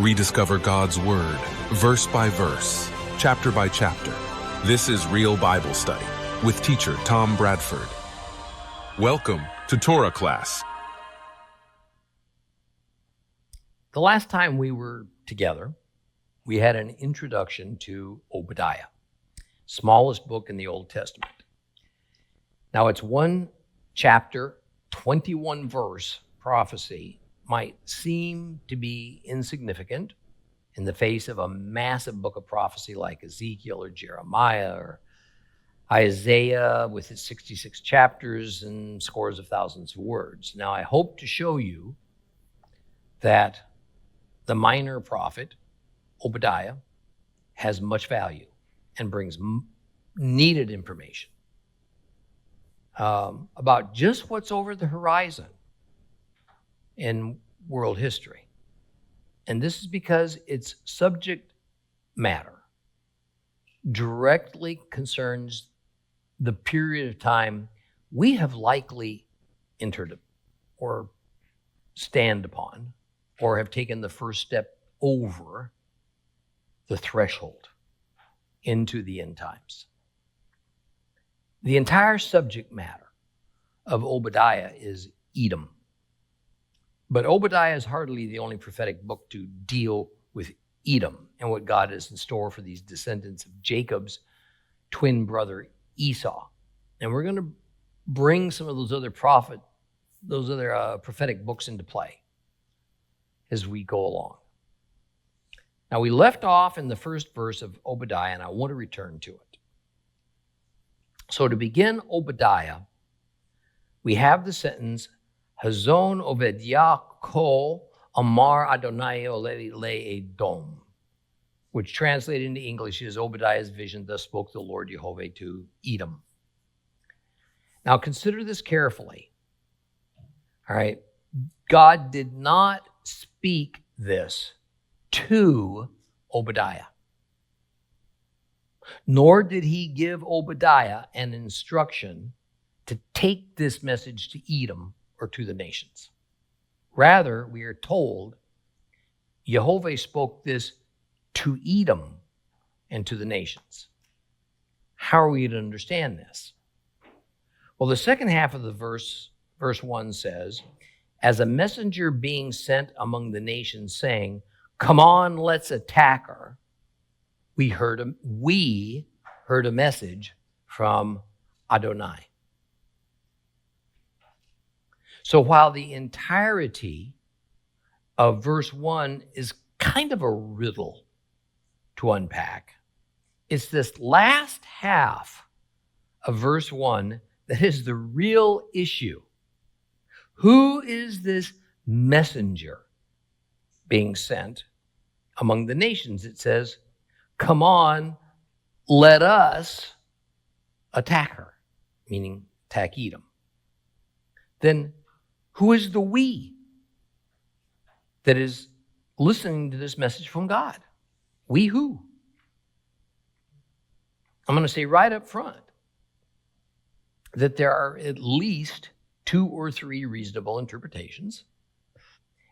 Rediscover God's Word, verse by verse, chapter by chapter. This is Real Bible Study with teacher Tom Bradford. Welcome to Torah class. The last time we were together, we had an introduction to Obadiah, smallest book in the Old Testament. Now it's one chapter, 21 verse prophecy might seem to be insignificant in the face of a massive book of prophecy like Ezekiel or Jeremiah or Isaiah with its 66 chapters and scores of thousands of words. Now I hope to show you that the minor prophet, Obadiah, has much value and brings needed information about just what's over the horizon in world history. And this is because its subject matter directly concerns the period of time we have likely entered or stand upon or have taken the first step over the threshold into the end times. The entire subject matter of Obadiah is Edom. But Obadiah is hardly the only prophetic book to deal with Edom and what God has in store for these descendants of Jacob's twin brother Esau. And we're going to bring some of those other prophetic books into play as we go along. Now we left off in the first verse of Obadiah, and I want to return to it. So to begin Obadiah, we have the sentence, Hazon Obadiah ko Amar Adonai Olevi le Edom, which translated into English is Obadiah's vision, thus spoke the Lord YHWH to Edom. Now consider this carefully. All right, God did not speak this to Obadiah, nor did he give Obadiah an instruction to take this message to Edom or to the nations. Rather, we are told YHWH spoke this to Edom and to the nations. How are we to understand this? Well, the second half of the verse 1 says, as a messenger being sent among the nations saying, come on, let's attack her, we heard a message from Adonai. So while the entirety of verse 1 is kind of a riddle to unpack, it's this last half of verse 1 that is the real issue. Who is this messenger being sent among the nations? It says, come on, let us attack her, meaning attack Edom. Then who is the we that is listening to this message from God? We who? I'm going to say right up front that there are at least 2 or 3 reasonable interpretations.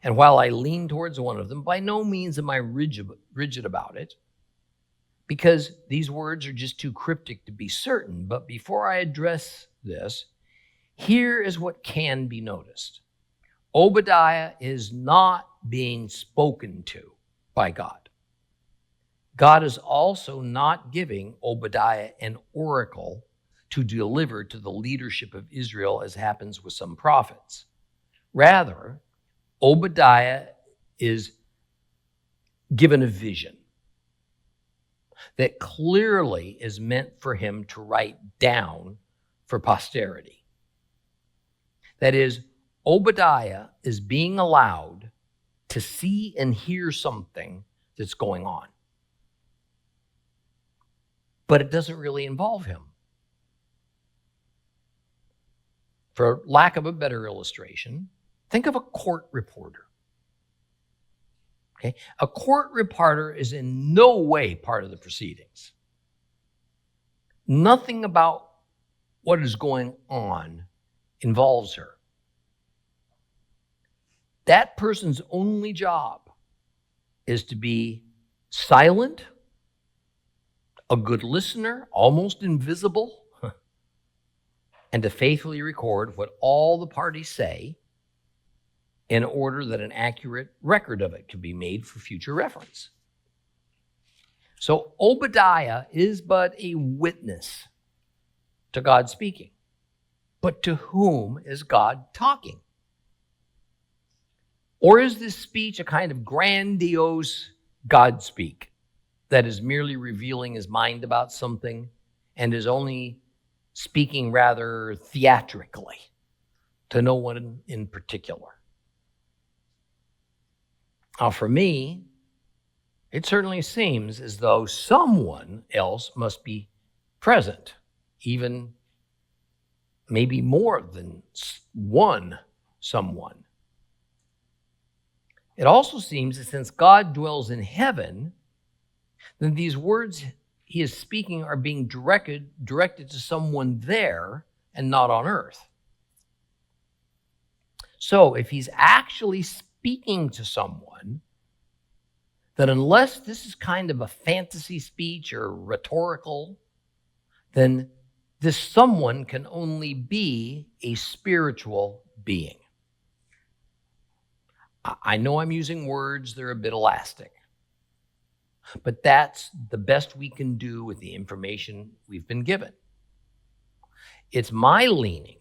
And while I lean towards one of them, by no means am I rigid about it, because these words are just too cryptic to be certain. But before I address this, here is what can be noticed. Obadiah is not being spoken to by God. God is also not giving Obadiah an oracle to deliver to the leadership of Israel, as happens with some prophets. Rather, Obadiah is given a vision that clearly is meant for him to write down for posterity. That is, Obadiah is being allowed to see and hear something that's going on. But it doesn't really involve him. For lack of a better illustration, think of a court reporter. Okay? A court reporter is in no way part of the proceedings. Nothing about what is going on involves her. That person's only job is to be silent, a good listener, almost invisible, and to faithfully record what all the parties say in order that an accurate record of it can be made for future reference. So Obadiah is but a witness to God speaking. But to whom is God talking? Or is this speech a kind of grandiose God speak that is merely revealing his mind about something and is only speaking rather theatrically to no one in particular? Now, for me, it certainly seems as though someone else must be present, even maybe more than one someone. It also seems that since God dwells in heaven, then these words he is speaking are being directed to someone there and not on earth. So if he's actually speaking to someone, then unless this is kind of a fantasy speech or rhetorical, then this someone can only be a spiritual being. I know I'm using words that are a bit elastic, but that's the best we can do with the information we've been given. It's my leaning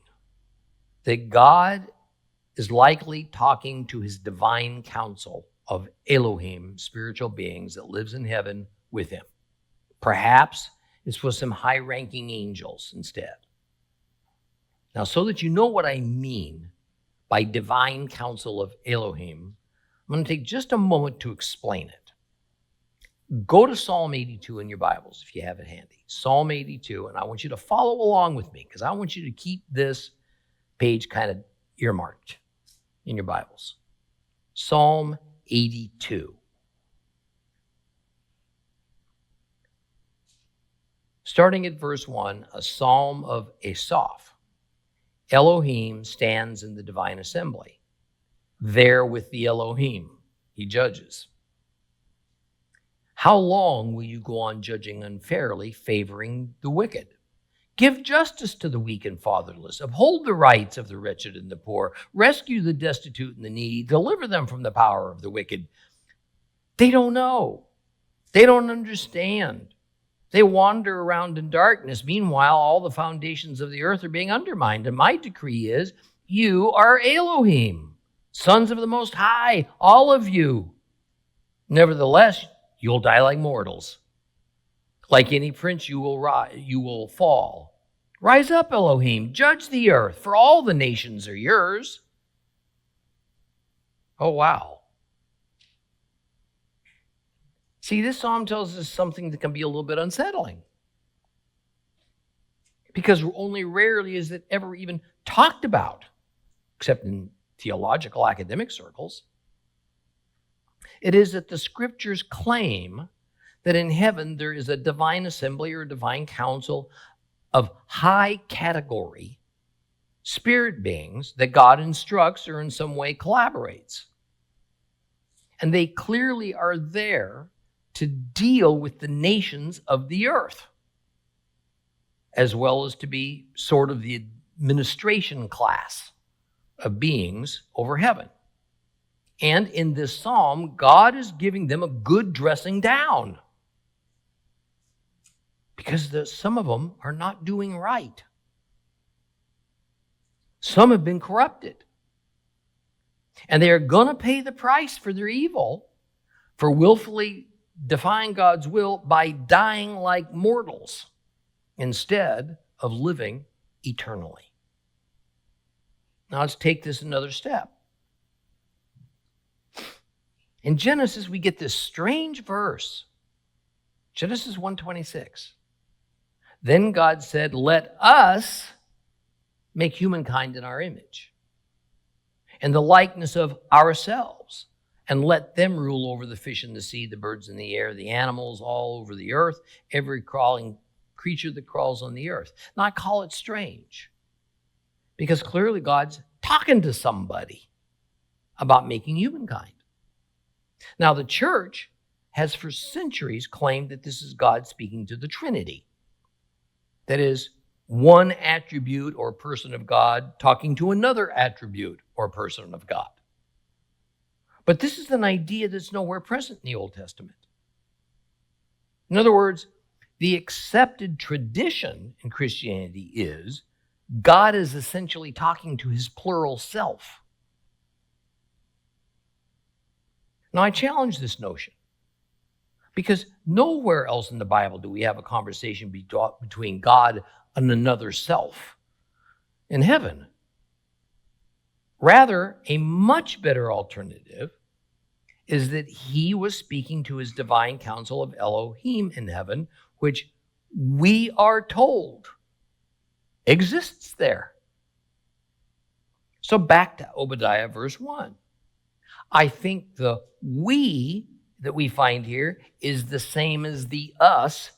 that God is likely talking to his divine council of Elohim, spiritual beings that lives in heaven with him. Perhaps it's with some high-ranking angels instead. Now, so that you know what I mean by divine council of Elohim, I'm going to take just a moment to explain it. Go to Psalm 82 in your Bibles if you have it handy. Psalm 82, and I want you to follow along with me because I want you to keep this page kind of earmarked in your Bibles. Psalm 82. Starting at verse 1, a psalm of Asaph. Elohim stands in the divine assembly. There with the Elohim, he judges. How long will you go on judging unfairly, favoring the wicked? Give justice to the weak and fatherless. Uphold the rights of the wretched and the poor. Rescue the destitute and the needy. Deliver them from the power of the wicked. They don't know. They don't understand. They wander around in darkness. Meanwhile, all the foundations of the earth are being undermined. And my decree is, you are Elohim, sons of the Most High, all of you. Nevertheless, you'll die like mortals. Like any prince, you will fall. Rise up, Elohim, judge the earth, for all the nations are yours. Oh, wow. See, this psalm tells us something that can be a little bit unsettling. Because only rarely is it ever even talked about, except in theological academic circles. It is that the scriptures claim that in heaven there is a divine assembly or a divine council of high category spirit beings that God instructs or in some way collaborates. And they clearly are there to deal with the nations of the earth, as well as to be sort of the administration class of beings over heaven. And in this psalm, God is giving them a good dressing down, because some of them are not doing right. Some have been corrupted. And they are going to pay the price for their evil, for willfully defying God's will by dying like mortals instead of living eternally. Now let's take this another step. In Genesis, we get this strange verse. Genesis 1:26. Then God said, let us make humankind in our image, in the likeness of ourselves, and let them rule over the fish in the sea, the birds in the air, the animals all over the earth, every crawling creature that crawls on the earth. Now, I call it strange, because clearly God's talking to somebody about making humankind. Now, the church has for centuries claimed that this is God speaking to the Trinity. That is, one attribute or person of God talking to another attribute or person of God. But this is an idea that's nowhere present in the Old Testament. In other words, the accepted tradition in Christianity is God is essentially talking to his plural self. Now, I challenge this notion because nowhere else in the Bible do we have a conversation between God and another self in heaven. Rather, a much better alternative is that he was speaking to his divine council of Elohim in heaven, which we are told exists there. So back to Obadiah verse 1. I think the we that we find here is the same as the us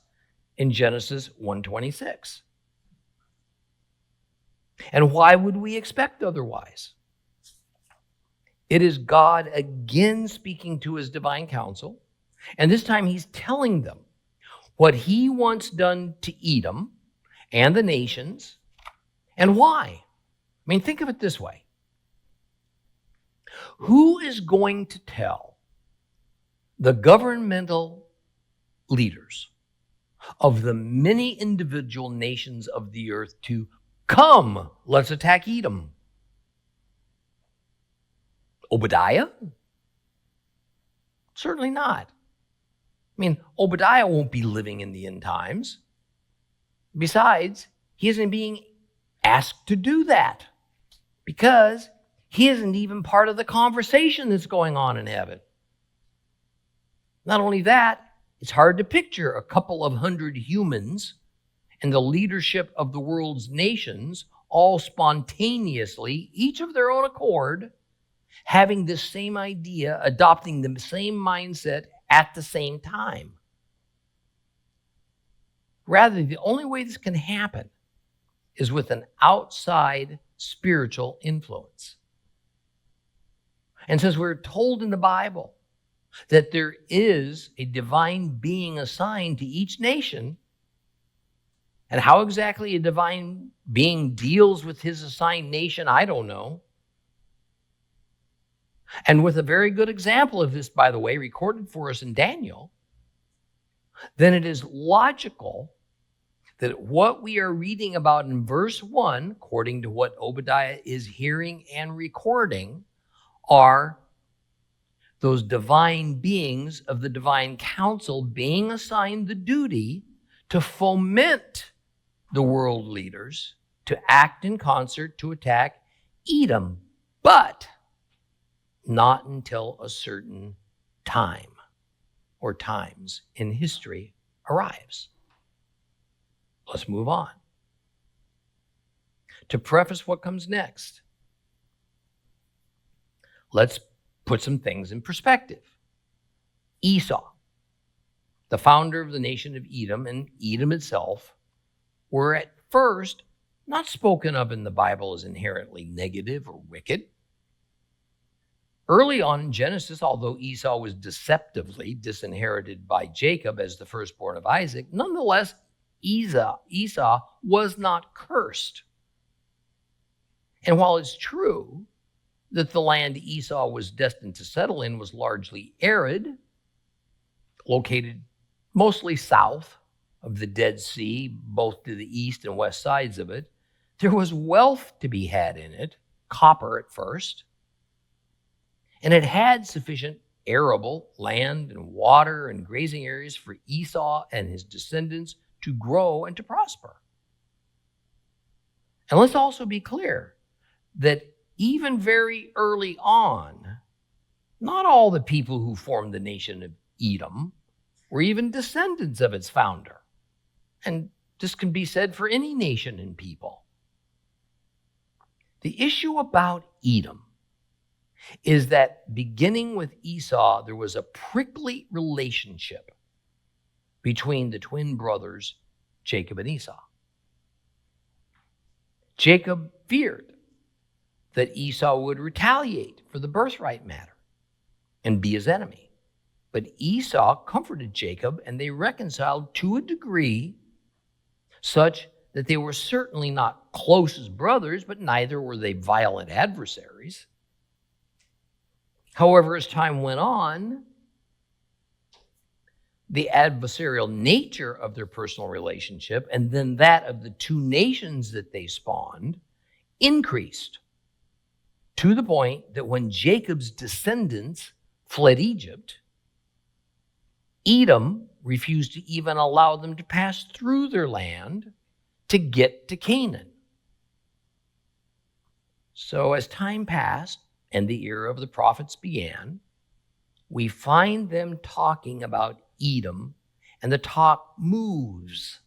in Genesis 1:26. And why would we expect otherwise? It is God again speaking to his divine council, and this time he's telling them what he wants done to Edom and the nations, and why. I mean, think of it this way. Who is going to tell the governmental leaders of the many individual nations of the earth to come, let's attack Edom? Obadiah? Certainly not. I mean, Obadiah won't be living in the end times. Besides, he isn't being asked to do that because he isn't even part of the conversation that's going on in heaven. Not only that, it's hard to picture a couple of hundred humans and the leadership of the world's nations all spontaneously, each of their own accord, having this same idea, adopting the same mindset at the same time. Rather, the only way this can happen is with an outside spiritual influence. And since we're told in the Bible that there is a divine being assigned to each nation, and how exactly a divine being deals with his assigned nation, I don't know. And with a very good example of this, by the way, recorded for us in Daniel, then it is logical that what we are reading about in verse 1, according to what Obadiah is hearing and recording, are those divine beings of the divine council being assigned the duty to foment the world leaders to act in concert to attack Edom, but not until a certain time or times in history arrives. Let's move on. To preface what comes next, let's put some things in perspective. Esau, the founder of the nation of Edom, and Edom itself, were at first not spoken of in the Bible as inherently negative or wicked. Early on in Genesis, although Esau was deceptively disinherited by Jacob as the firstborn of Isaac, nonetheless, Esau was not cursed. And while it's true that the land Esau was destined to settle in was largely arid, located mostly south of the Dead Sea, both to the east and west sides of it, there was wealth to be had in it, copper at first, and it had sufficient arable land and water and grazing areas for Esau and his descendants to grow and to prosper. And let's also be clear that even very early on, not all the people who formed the nation of Edom were even descendants of its founder. And this can be said for any nation and people. The issue about Edom is that beginning with Esau, there was a prickly relationship between the twin brothers, Jacob and Esau. Jacob feared that Esau would retaliate for the birthright matter and be his enemy. But Esau comforted Jacob, and they reconciled to a degree such that they were certainly not close as brothers, but neither were they violent adversaries. However, as time went on, the adversarial nature of their personal relationship, and then that of the two nations that they spawned, increased to the point that when Jacob's descendants fled Egypt, Edom refused to even allow them to pass through their land to get to Canaan. So as time passed and the era of the prophets began, we find them talking about Edom, and the talk moves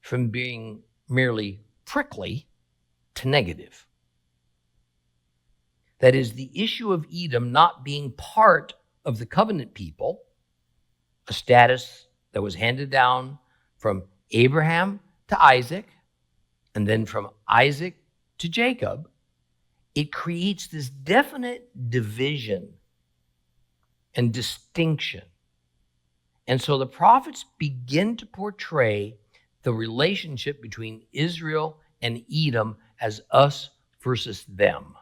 from being merely prickly to negative. That is, the issue of Edom not being part of the covenant people, a status that was handed down from Abraham to Isaac, and then from Isaac to Jacob, it creates this definite division and distinction. And so the prophets begin to portray the relationship between Israel and Edom as us versus them.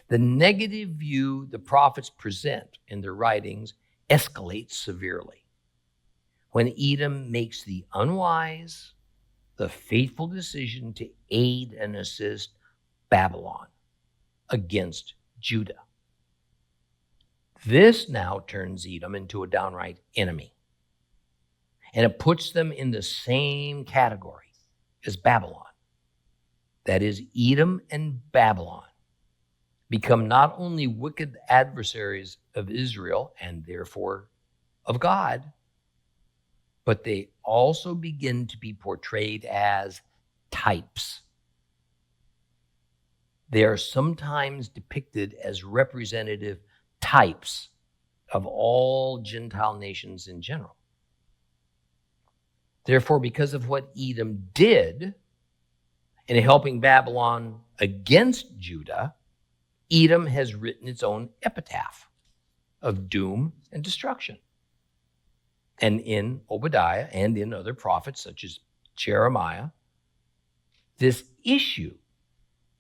The negative view the prophets present in their writings escalates severely when Edom makes the unwise, the faithful decision to aid and assist Babylon against Judah. This now turns Edom into a downright enemy, and it puts them in the same category as Babylon. That is, Edom and Babylon become not only wicked adversaries of Israel and therefore of God, but they also begin to be portrayed as types. They are sometimes depicted as representative types of all Gentile nations in general. Therefore, because of what Edom did in helping Babylon against Judah, Edom has written its own epitaph of doom and destruction. And in Obadiah and in other prophets such as Jeremiah, this issue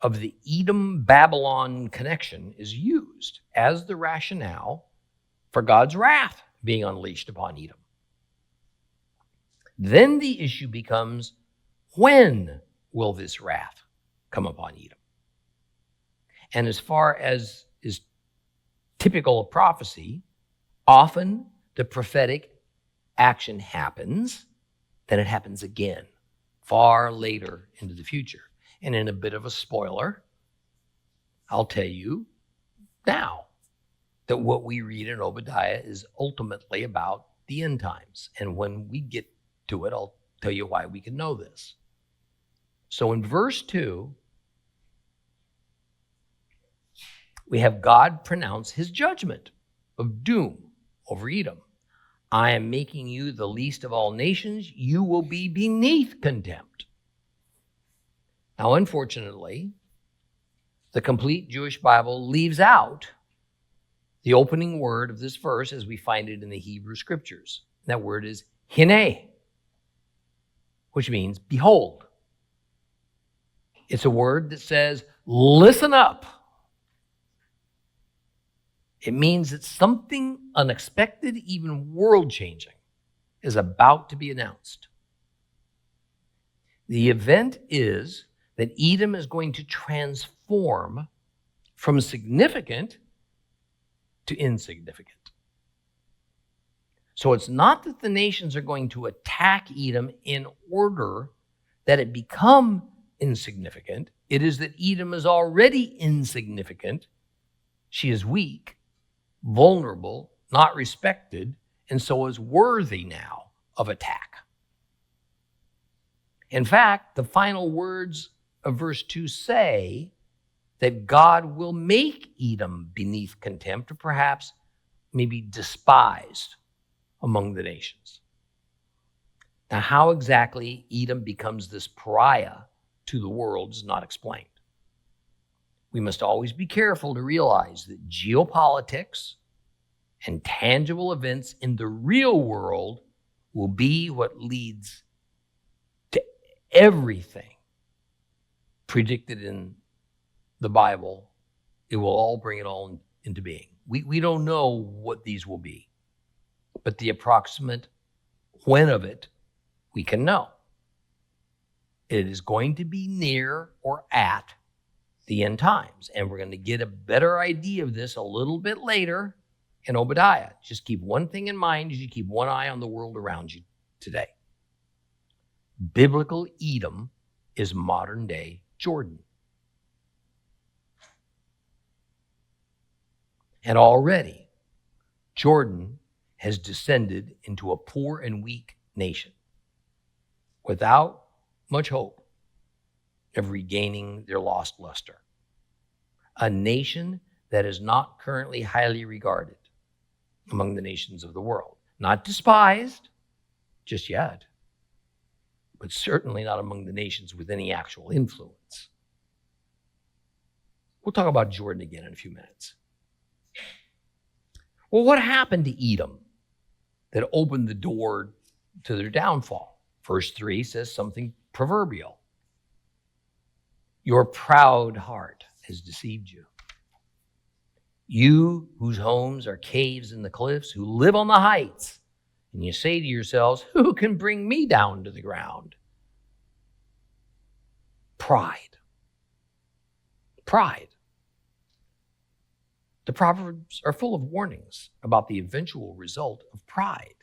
of the Edom-Babylon connection is used as the rationale for God's wrath being unleashed upon Edom. Then the issue becomes, when will this wrath come upon Edom? And as far as is typical of prophecy, often the prophetic action happens, then it happens again, far later into the future. And in a bit of a spoiler, I'll tell you now that what we read in Obadiah is ultimately about the end times. And when we get to it, I'll tell you why we can know this. So in verse 2, we have God pronounce his judgment of doom over Edom. I am making you the least of all nations. You will be beneath contempt. Now, unfortunately, the complete Jewish Bible leaves out the opening word of this verse as we find it in the Hebrew Scriptures. That word is hine, which means behold. It's a word that says, listen up. It means that something unexpected, even world-changing, is about to be announced. The event is that Edom is going to transform from significant to insignificant. So it's not that the nations are going to attack Edom in order that it become insignificant. It is that Edom is already insignificant. She is weak, vulnerable, not respected, and so is worthy now of attack. In fact, the final words of verse 2 say that God will make Edom beneath contempt, or perhaps maybe despised among the nations. Now, how exactly Edom becomes this pariah to the world is not explained. we must always be careful to realize that geopolitics and tangible events in the real world will be what leads to everything predicted in the Bible. It will all bring it all into being. We don't know what these will be, but the approximate when of it, we can know. It is going to be near or at the end times. And we're going to get a better idea of this a little bit later in Obadiah. Just keep one thing in mind as you keep one eye on the world around you today. Biblical Edom is modern day Jordan. And already, Jordan has descended into a poor and weak nation without much hope of regaining their lost luster. A nation that is not currently highly regarded among the nations of the world. Not despised just yet, but certainly not among the nations with any actual influence. We'll talk about Jordan again in a few minutes. Well, what happened to Edom that opened the door to their downfall? Verse 3 says something proverbial. Your proud heart has deceived you. You whose homes are caves in the cliffs, who live on the heights, and you say to yourselves, who can bring me down to the ground? Pride. Pride. The Proverbs are full of warnings about the eventual result of pride,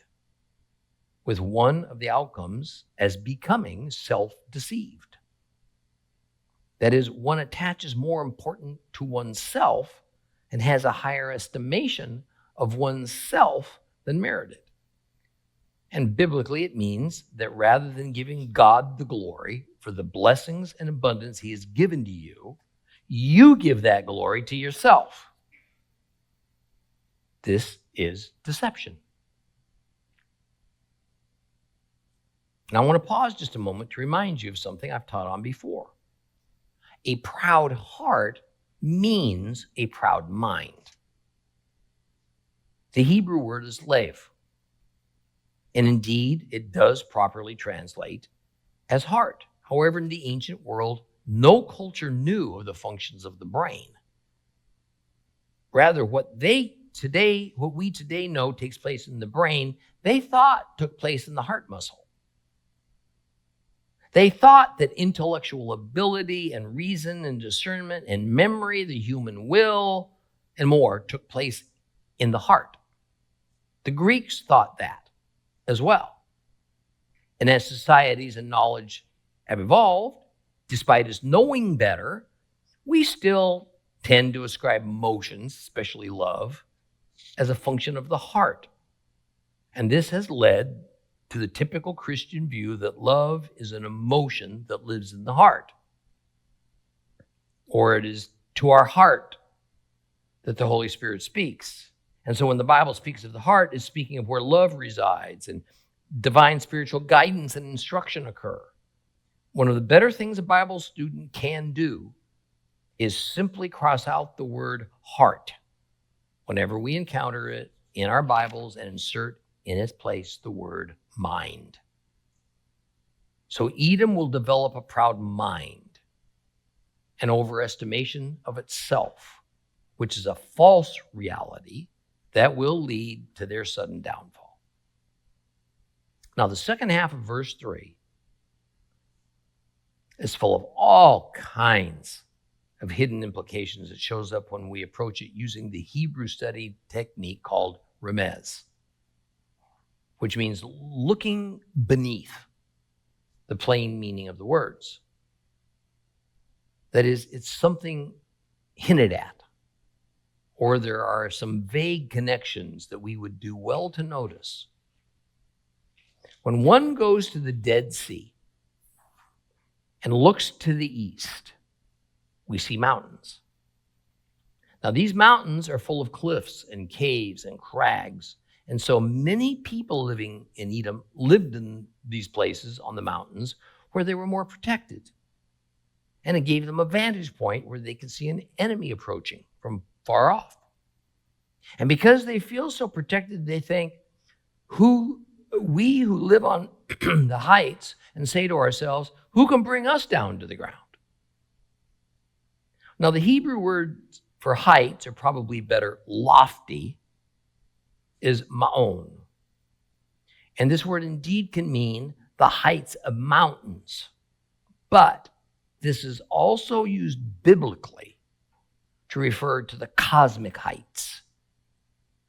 with one of the outcomes as becoming self-deceived. That is, one attaches more importance to oneself and has a higher estimation of oneself than merited. And biblically, it means that rather than giving God the glory for the blessings and abundance he has given to you, you give that glory to yourself. This is deception. And I want to pause just a moment to remind you of something I've taught on before. A proud heart means a proud mind. The Hebrew word is lev. And indeed, it does properly translate as heart. However, in the ancient world, no culture knew of the functions of the brain. Rather, what we today know takes place in the brain, they thought took place in the heart muscle. They thought that intellectual ability and reason and discernment and memory, the human will, and more took place in the heart. The Greeks thought that as well. And as societies and knowledge have evolved, despite us knowing better, we still tend to ascribe emotions, especially love, as a function of the heart. And this has led to the typical Christian view that love is an emotion that lives in the heart. Or it is to our heart that the Holy Spirit speaks. And so when the Bible speaks of the heart, it's speaking of where love resides and divine spiritual guidance and instruction occur. One of the better things a Bible student can do is simply cross out the word heart whenever we encounter it in our Bibles and insert in its place the word mind. So Edom will develop a proud mind, an overestimation of itself, which is a false reality that will lead to their sudden downfall. Now, the second half of verse 3 is full of all kinds of hidden implications. It shows up when we approach it using the Hebrew study technique called remez, which means looking beneath the plain meaning of the words. That is, it's something hinted at, or there are some vague connections that we would do well to notice. When one goes to the Dead Sea and looks to the east, we see mountains. Now, these mountains are full of cliffs and caves and crags. And so many people living in Edom lived in these places on the mountains where they were more protected. And it gave them a vantage point where they could see an enemy approaching from far off. And because they feel so protected, they think, we who live on the heights, and say to ourselves, who can bring us down to the ground? Now, the Hebrew word for heights, or probably better, lofty, is ma'on. And this word indeed can mean the heights of mountains. But this is also used biblically to refer to the cosmic heights,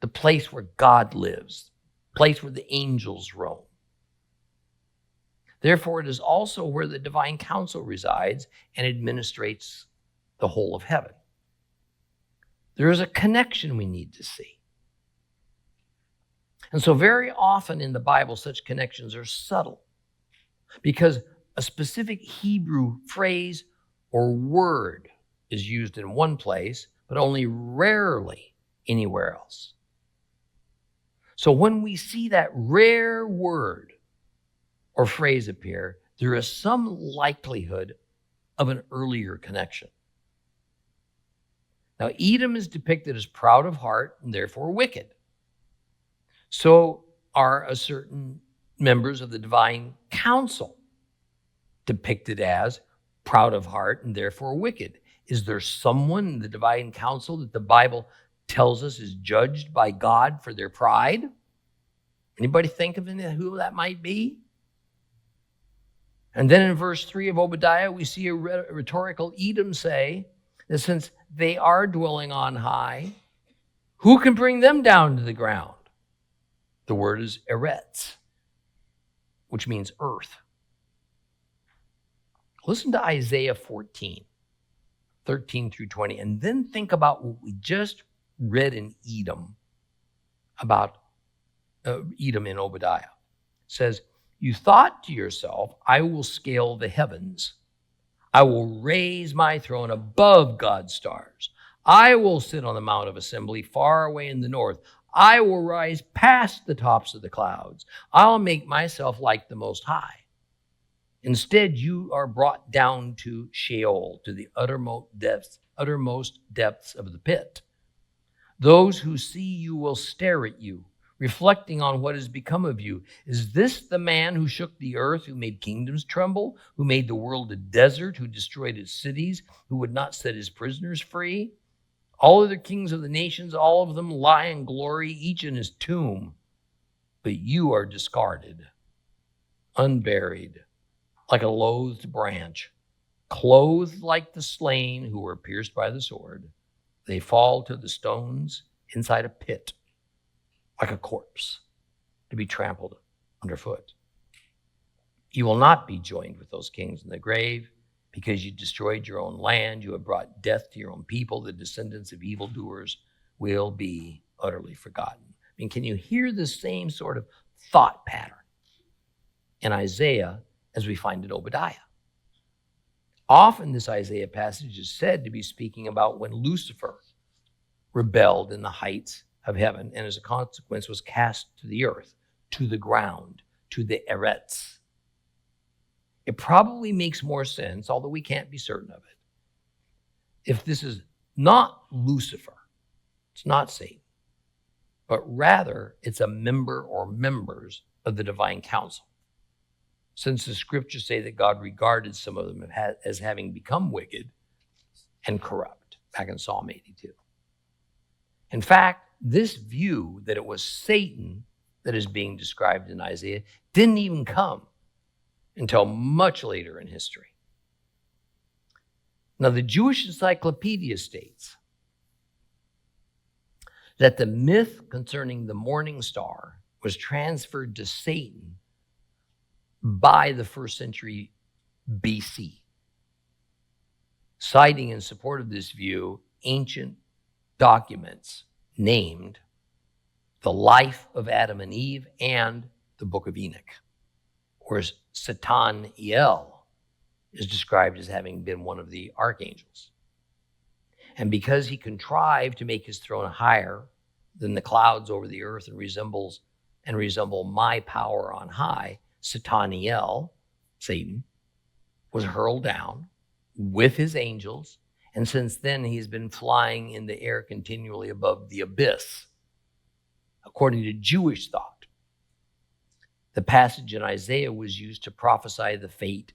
the place where God lives, the place where the angels roam. Therefore, it is also where the divine council resides and administrates the whole of heaven. There is a connection we need to see. And so very often in the Bible, such connections are subtle because a specific Hebrew phrase or word is used in one place, but only rarely anywhere else. So when we see that rare word or phrase appear, there is some likelihood of an earlier connection. Now, Edom is depicted as proud of heart and therefore wicked. So are a certain members of the divine council depicted as proud of heart and therefore wicked. Is there someone in the divine council that the Bible tells us is judged by God for their pride? Anybody think of who that might be? And then in verse 3 of Obadiah, we see a rhetorical Edom say that since they are dwelling on high, who can bring them down to the ground? The word is eretz, which means earth. Listen to Isaiah 14, 13 through 20, and then think about what we just read in Edom about Edom in Obadiah. It says, you thought to yourself, I will scale the heavens. I will raise my throne above God's stars. I will sit on the Mount of Assembly far away in the north. I will rise past the tops of the clouds. I'll make myself like the Most High. Instead, you are brought down to Sheol, to the uttermost depths of the pit. Those who see you will stare at you, reflecting on what has become of you. Is this the man who shook the earth, who made kingdoms tremble, who made the world a desert, who destroyed its cities, who would not set his prisoners free? All of the kings of the nations, all of them lie in glory, each in his tomb. But you are discarded, unburied, like a loathed branch, clothed like the slain who were pierced by the sword. They fall to the stones inside a pit, like a corpse, to be trampled underfoot. You will not be joined with those kings in the grave, because you destroyed your own land. You have brought death to your own people. The descendants of evildoers will be utterly forgotten. I mean, can you hear the same sort of thought pattern in Isaiah as we find in Obadiah? Often this Isaiah passage is said to be speaking about when Lucifer rebelled in the heights of heaven and as a consequence was cast to the earth, to the ground, to the eretz. It probably makes more sense, although we can't be certain of it, if this is not Lucifer, it's not Satan, but rather it's a member or members of the divine council. Since the scriptures say that God regarded some of them as having become wicked and corrupt, back in Psalm 82. In fact, this view that it was Satan that is being described in Isaiah didn't even come until much later in history. Now, the Jewish Encyclopedia states that the myth concerning the morning star was transferred to Satan by the 1st century BC, citing in support of this view ancient documents named the Life of Adam and Eve and the Book of Enoch, whereas Sataniel is described as having been one of the archangels. And because he contrived to make his throne higher than the clouds over the earth and resemble my power on high, Sataniel, Satan, was hurled down, with his angels, and since then he's been flying in the air continually above the abyss, according to Jewish thought. The passage in Isaiah was used to prophesy the fate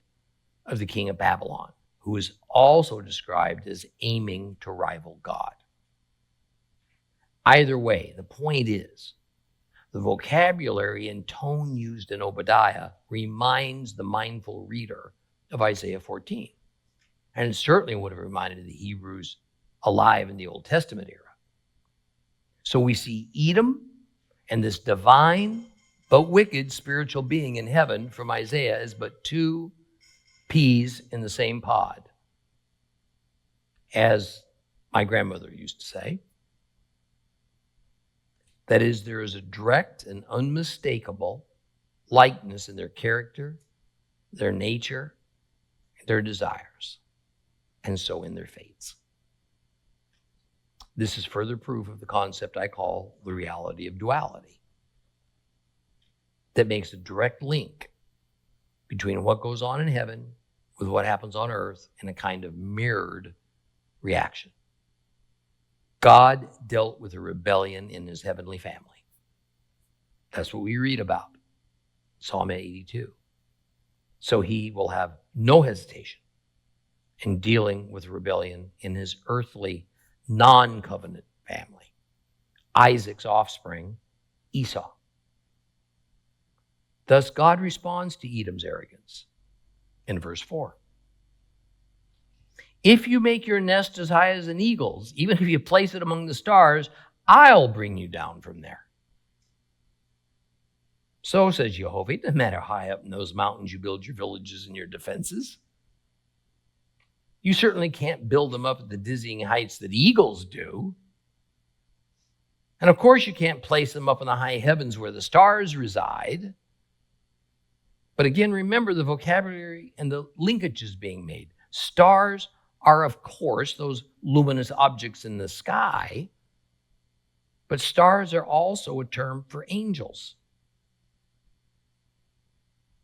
of the king of Babylon, who is also described as aiming to rival God. Either way, the point is, the vocabulary and tone used in Obadiah reminds the mindful reader of Isaiah 14. And it certainly would have reminded the Hebrews alive in the Old Testament era. So we see Edom and this divine but wicked spiritual being in heaven from Isaiah as but two peas in the same pod. As my grandmother used to say, that is, there is a direct and unmistakable likeness in their character, their nature, their desires, and so in their fates. This is further proof of the concept I call the reality of duality, that makes a direct link between what goes on in heaven with what happens on earth in a kind of mirrored reaction. God dealt with a rebellion in his heavenly family. That's what we read about, Psalm 82. So he will have no hesitation in dealing with rebellion in his earthly non-covenant family, Isaac's offspring, Esau. Thus, God responds to Edom's arrogance in verse 4. If you make your nest as high as an eagle's, even if you place it among the stars, I'll bring you down from there. So, says Jehovah, it doesn't matter how high up in those mountains you build your villages and your defenses. You certainly can't build them up at the dizzying heights that eagles do. And of course, you can't place them up in the high heavens where the stars reside. But again, remember the vocabulary and the linkages being made. Stars are, of course, those luminous objects in the sky, but stars are also a term for angels.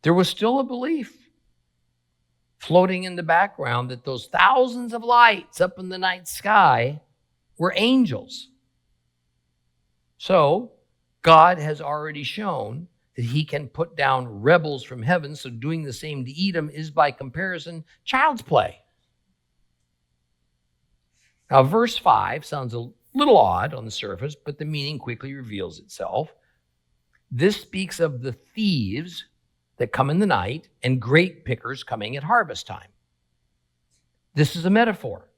There was still a belief floating in the background that those thousands of lights up in the night sky were angels. So, God has already shown that he can put down rebels from heaven, so doing the same to Edom is, by comparison, child's play. Now, verse 5 sounds a little odd on the surface, but the meaning quickly reveals itself. This speaks of the thieves that come in the night and grape pickers coming at harvest time. This is a metaphor.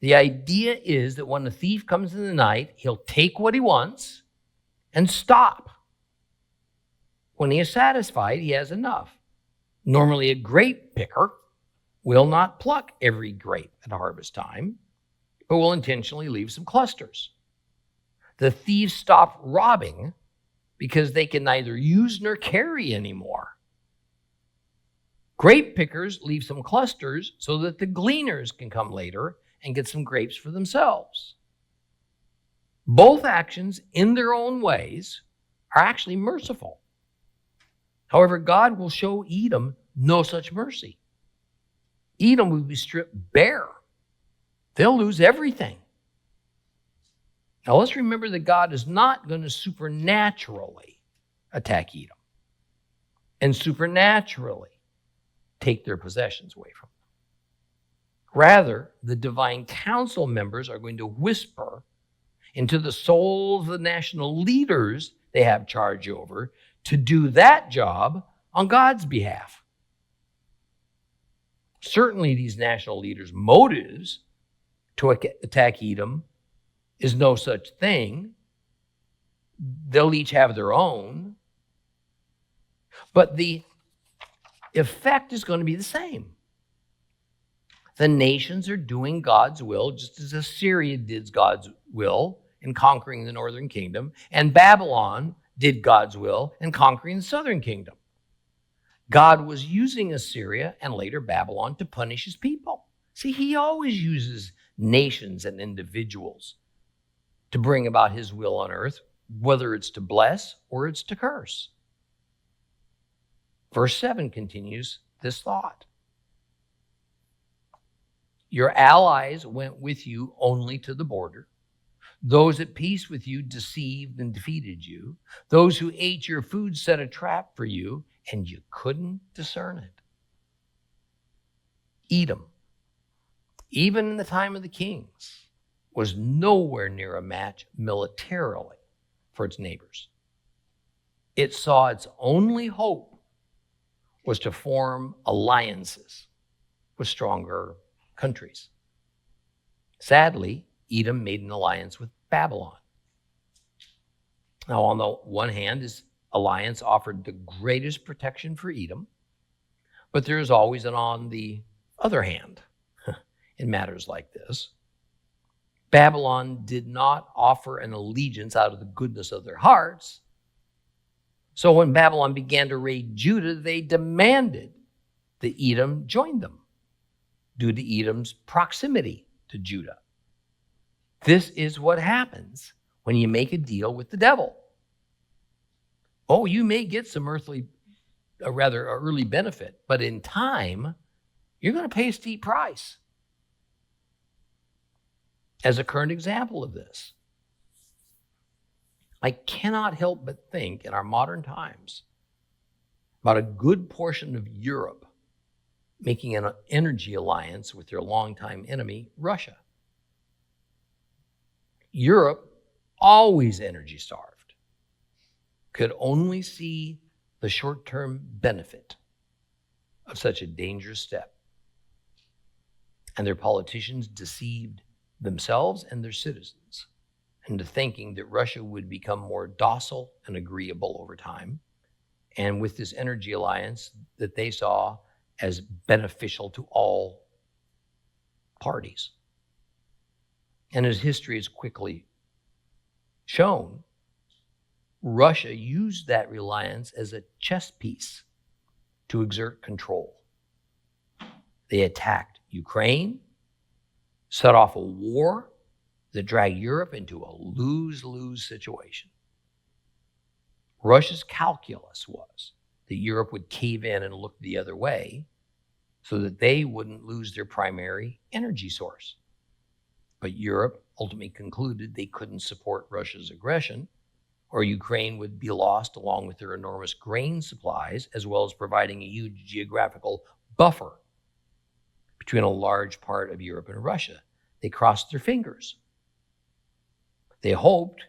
The idea is that when a thief comes in the night, he'll take what he wants and stop. When he is satisfied, he has enough. Normally, a grape picker will not pluck every grape at harvest time, but will intentionally leave some clusters. The thieves stop robbing because they can neither use nor carry anymore. Grape pickers leave some clusters so that the gleaners can come later and get some grapes for themselves. Both actions, in their own ways, are actually merciful. However, God will show Edom no such mercy. Edom will be stripped bare. They'll lose everything. Now let's remember that God is not going to supernaturally attack Edom and supernaturally take their possessions away from them. Rather, the divine council members are going to whisper into the souls of the national leaders they have charge over to do that job on God's behalf. Certainly, these national leaders' motives to attack Edom is no such thing. They'll each have their own. But the effect is going to be the same. The nations are doing God's will, just as Assyria did God's will in conquering the northern kingdom, and Babylon did God's will in conquering the southern kingdom. God was using Assyria and later Babylon to punish his people. See, he always uses nations and individuals to bring about his will on earth, whether it's to bless or it's to curse. Verse 7 continues this thought. Your allies went with you only to the border. Those at peace with you deceived and defeated you. Those who ate your food set a trap for you, and you couldn't discern it. Edom, even in the time of the kings, was nowhere near a match militarily for its neighbors. It saw its only hope was to form alliances with stronger countries. Sadly, Edom made an alliance with Babylon. Now, on the one hand, this alliance offered the greatest protection for Edom, but there is always an on the other hand in matters like this. Babylon did not offer an allegiance out of the goodness of their hearts. So when Babylon began to raid Judah, they demanded that Edom join them due to Edom's proximity to Judah. This is what happens when you make a deal with the devil. Oh, you may get some early benefit, but in time, you're going to pay a steep price. As a current example of this, I cannot help but think in our modern times about a good portion of Europe making an energy alliance with their longtime enemy, Russia. Europe, always energy starved, could only see the short-term benefit of such a dangerous step. And their politicians deceived themselves and their citizens into thinking that Russia would become more docile and agreeable over time, and with this energy alliance that they saw as beneficial to all parties. And as history has quickly shown, Russia used that reliance as a chess piece to exert control. They attacked Ukraine, set off a war that dragged Europe into a lose-lose situation. Russia's calculus was that Europe would cave in and look the other way so that they wouldn't lose their primary energy source. But Europe ultimately concluded they couldn't support Russia's aggression, or Ukraine would be lost along with their enormous grain supplies, as well as providing a huge geographical buffer between a large part of Europe and Russia. They crossed their fingers. They hoped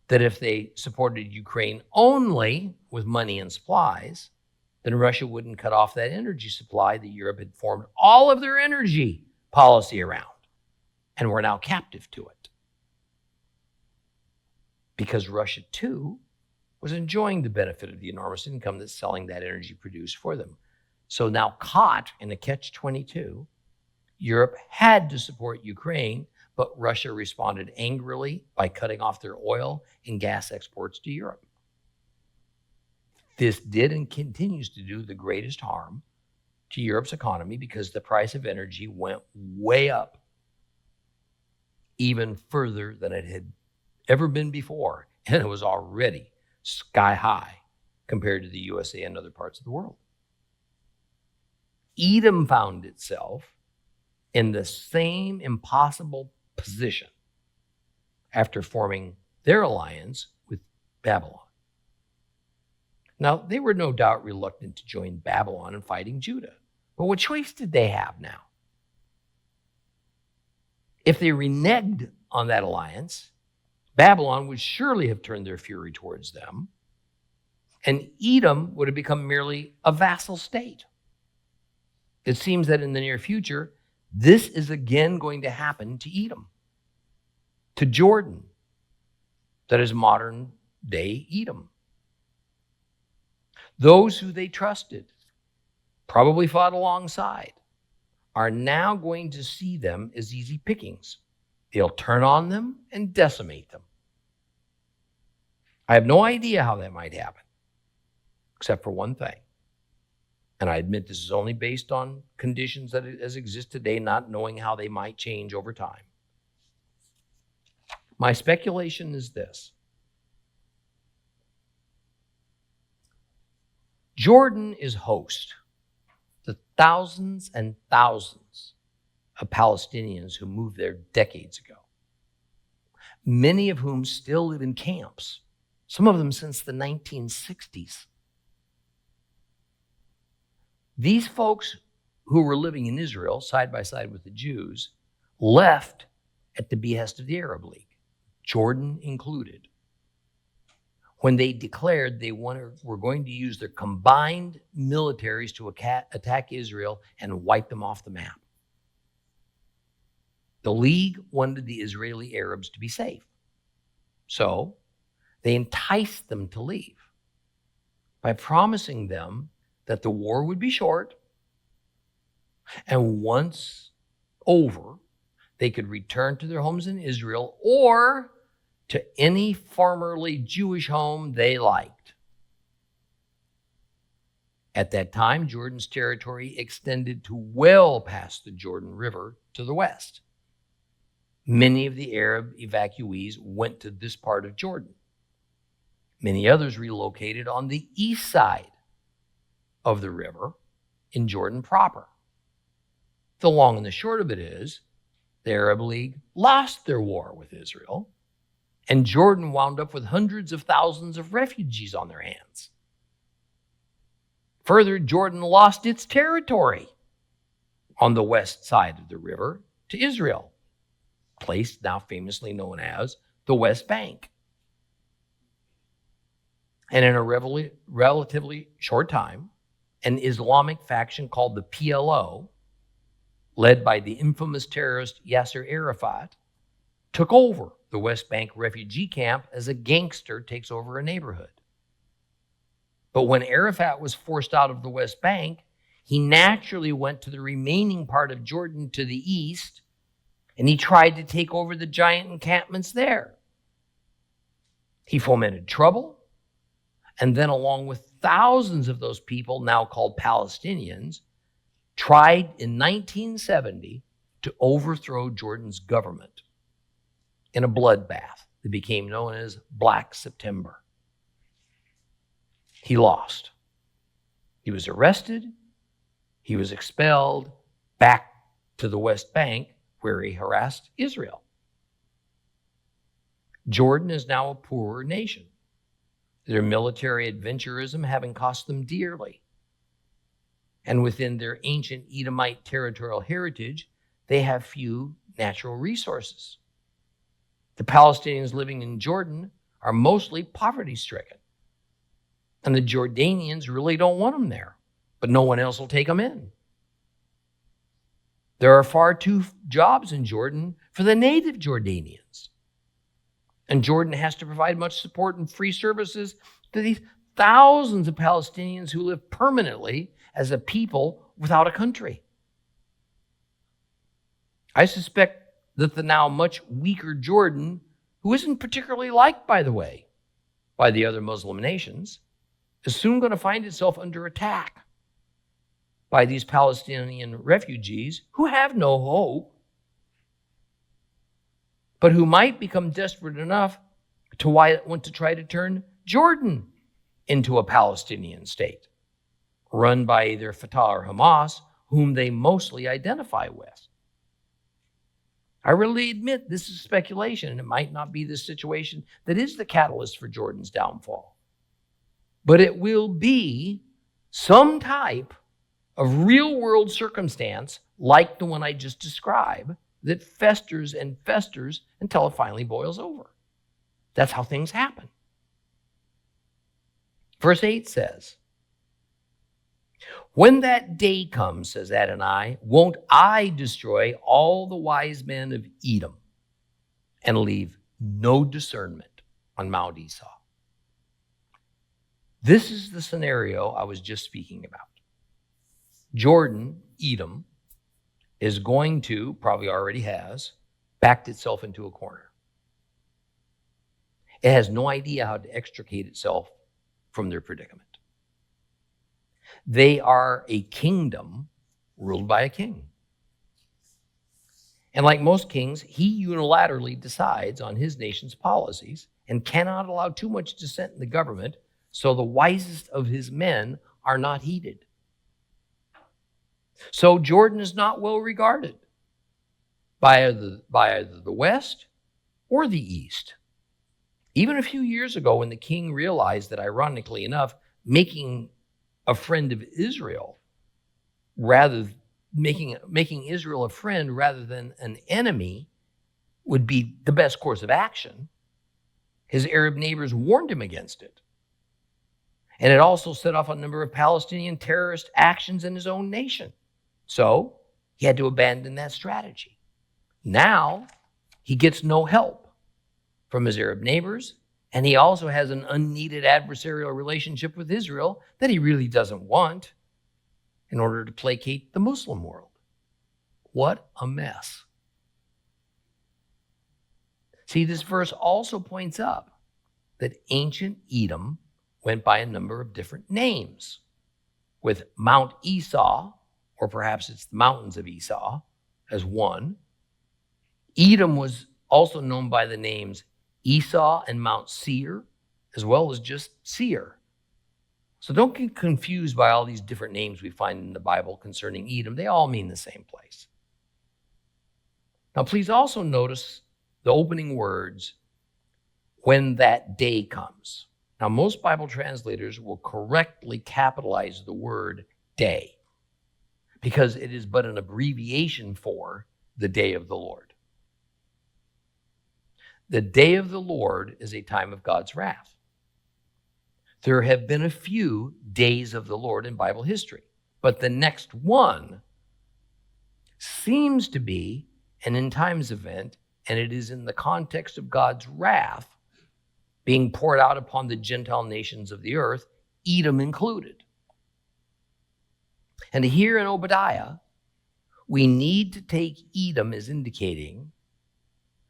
that if they supported Ukraine only with money and supplies, then Russia wouldn't cut off that energy supply that Europe had formed all of their energy policy around, and were now captive to it. Because Russia, too, was enjoying the benefit of the enormous income that selling that energy produced for them. So now caught in a catch-22, Europe had to support Ukraine, but Russia responded angrily by cutting off their oil and gas exports to Europe. This did and continues to do the greatest harm to Europe's economy because the price of energy went way up, even further than it had ever been before, and it was already sky high compared to the USA and other parts of the world. Edom found itself in the same impossible position after forming their alliance with Babylon. Now, they were no doubt reluctant to join Babylon in fighting Judah, but what choice did they have now? If they reneged on that alliance, Babylon would surely have turned their fury towards them, and Edom would have become merely a vassal state. It seems that in the near future, this is again going to happen to Edom, to Jordan, that is modern day Edom. Those who they trusted, probably fought alongside, are now going to see them as easy pickings. They'll turn on them and decimate them. I have no idea how that might happen, except for one thing. And I admit this is only based on conditions that as exist today, not knowing how they might change over time. My speculation is this. Jordan is host to thousands and thousands of Palestinians who moved there decades ago, many of whom still live in camps, some of them since the 1960s. These folks who were living in Israel side by side with the Jews left at the behest of the Arab League, Jordan included, when they declared they were going to use their combined militaries to attack Israel and wipe them off the map. The League wanted the Israeli Arabs to be safe, so they enticed them to leave by promising them that the war would be short, and once over, they could return to their homes in Israel or to any formerly Jewish home they liked. At that time, Jordan's territory extended to well past the Jordan River to the west. Many of the Arab evacuees went to this part of Jordan. Many others relocated on the east side of the river in Jordan proper. The long and the short of it is, the Arab League lost their war with Israel, and Jordan wound up with hundreds of thousands of refugees on their hands. Further, Jordan lost its territory on the west side of the river to Israel, a place now famously known as the West Bank. And in a relatively short time, an Islamic faction called the PLO, led by the infamous terrorist Yasser Arafat, took over the West Bank refugee camp as a gangster takes over a neighborhood. But when Arafat was forced out of the West Bank, he naturally went to the remaining part of Jordan to the east, and he tried to take over the giant encampments there. He fomented trouble, and then along with thousands of those people, now called Palestinians, tried in 1970 to overthrow Jordan's government in a bloodbath that became known as Black September. He lost. He was arrested. He was expelled back to the West Bank, where he harassed Israel. Jordan is now a poorer nation, their military adventurism having cost them dearly. And within their ancient Edomite territorial heritage, they have few natural resources. The Palestinians living in Jordan are mostly poverty-stricken, and the Jordanians really don't want them there, but no one else will take them in. There are far too jobs in Jordan for the native Jordanians, and Jordan has to provide much support and free services to these thousands of Palestinians who live permanently as a people without a country. I suspect that the now much weaker Jordan, who isn't particularly liked, by the way, by the other Muslim nations, is soon going to find itself under attack by these Palestinian refugees who have no hope, but who might become desperate enough to want to try to turn Jordan into a Palestinian state, run by either Fatah or Hamas, whom they mostly identify with. I really admit this is speculation, and it might not be the situation that is the catalyst for Jordan's downfall. But it will be some type of real-world circumstance like the one I just described that festers and festers until it finally boils over. That's how things happen. Verse 8 says, "When that day comes, says Adonai, won't I destroy all the wise men of Edom and leave no discernment on Mount Esau?" This is the scenario I was just speaking about. Jordan, Edom, is going to, probably already has, backed itself into a corner. It has no idea how to extricate itself from their predicament. They are a kingdom ruled by a king. And like most kings, he unilaterally decides on his nation's policies and cannot allow too much dissent in the government, so the wisest of his men are not heeded. So Jordan is not well regarded. by either the west or the east. Even a few years ago, when the king realized that, ironically enough, making a friend of Israel, making Israel a friend rather than an enemy, would be the best course of action, his Arab neighbors warned him against it. And it also set off a number of Palestinian terrorist actions in his own nation. So he had to abandon that strategy. Now he gets no help from his Arab neighbors, and he also has an unneeded adversarial relationship with Israel that he really doesn't want in order to placate the Muslim world. What a mess. See, this verse also points up that ancient Edom went by a number of different names, with Mount Esau, or perhaps it's the mountains of Esau, as one. Edom was also known by the names Esau and Mount Seir, as well as just Seir. So don't get confused by all these different names we find in the Bible concerning Edom. They all mean the same place. Now, please also notice the opening words, when that day comes. Now, most Bible translators will correctly capitalize the word day because it is but an abbreviation for the day of the Lord. The day of the Lord is a time of God's wrath. There have been a few days of the Lord in Bible history, but the next one seems to be an end times event, and it is in the context of God's wrath being poured out upon the Gentile nations of the earth, Edom included. And here in Obadiah, we need to take Edom as indicating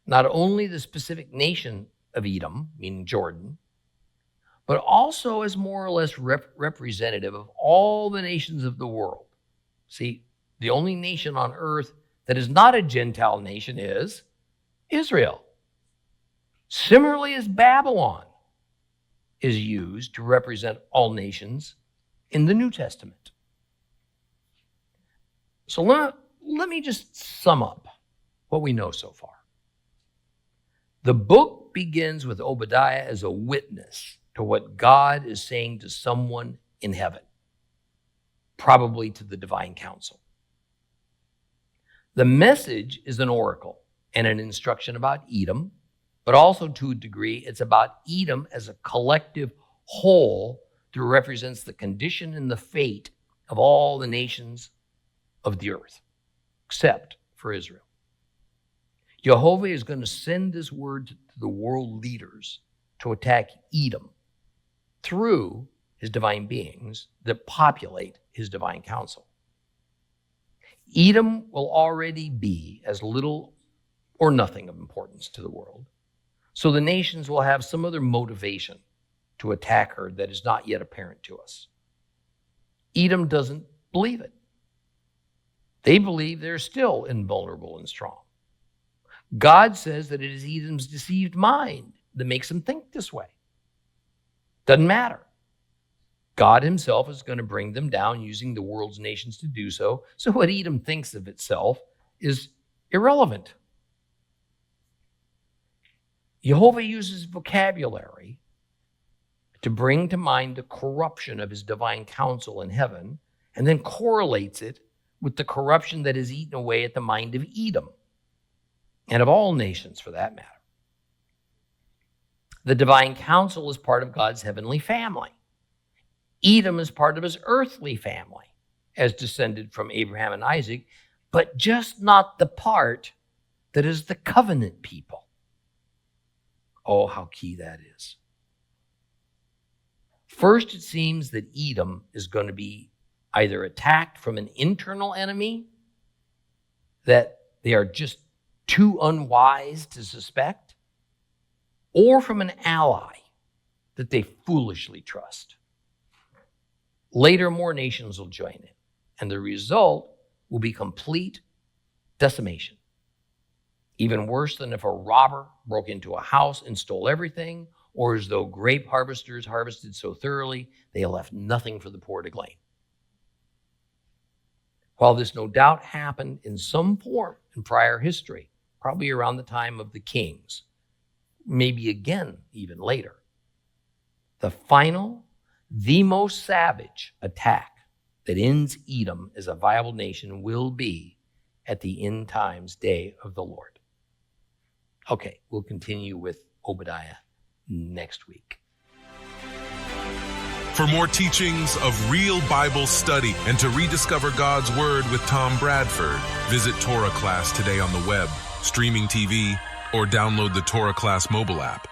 not only the specific nation of Edom, meaning Jordan, but also as more or less representative of all the nations of the world. See, the only nation on earth that is not a Gentile nation is Israel. Similarly, as Babylon is used to represent all nations in the New Testament. So let me just sum up what we know so far. The book begins with Obadiah as a witness to what God is saying to someone in heaven, probably to the divine council. The message is an oracle and an instruction about Edom, but also to a degree, it's about Edom as a collective whole that represents the condition and the fate of all the nations of the earth, except for Israel. Jehovah is going to send this word to the world leaders to attack Edom through his divine beings that populate his divine council. Edom will already be as little or nothing of importance to the world. So the nations will have some other motivation to attack her that is not yet apparent to us. Edom doesn't believe it. They believe they're still invulnerable and strong. God says that it is Edom's deceived mind that makes them think this way. Doesn't matter. God himself is going to bring them down using the world's nations to do so. So what Edom thinks of itself is irrelevant. Jehovah uses vocabulary to bring to mind the corruption of his divine counsel in heaven, and then correlates it with the corruption that is eaten away at the mind of Edom, and of all nations for that matter. The divine counsel is part of God's heavenly family. Edom is part of his earthly family, as descended from Abraham and Isaac, but just not the part that is the covenant people. Oh, how key that is. First, it seems that Edom is going to be either attacked from an internal enemy that they are just too unwise to suspect, or from an ally that they foolishly trust. Later, more nations will join in, and the result will be complete decimation. Even worse than if a robber broke into a house and stole everything, or as though grape harvesters harvested so thoroughly they left nothing for the poor to glean. While this no doubt happened in some form in prior history, probably around the time of the kings, maybe again even later, the final, the most savage attack that ends Edom as a viable nation will be at the end times day of the Lord. Okay, we'll continue with Obadiah next week. For more teachings of real Bible study and to rediscover God's Word with Tom Bradford, visit Torah Class today on the web, streaming TV, or download the Torah Class mobile app.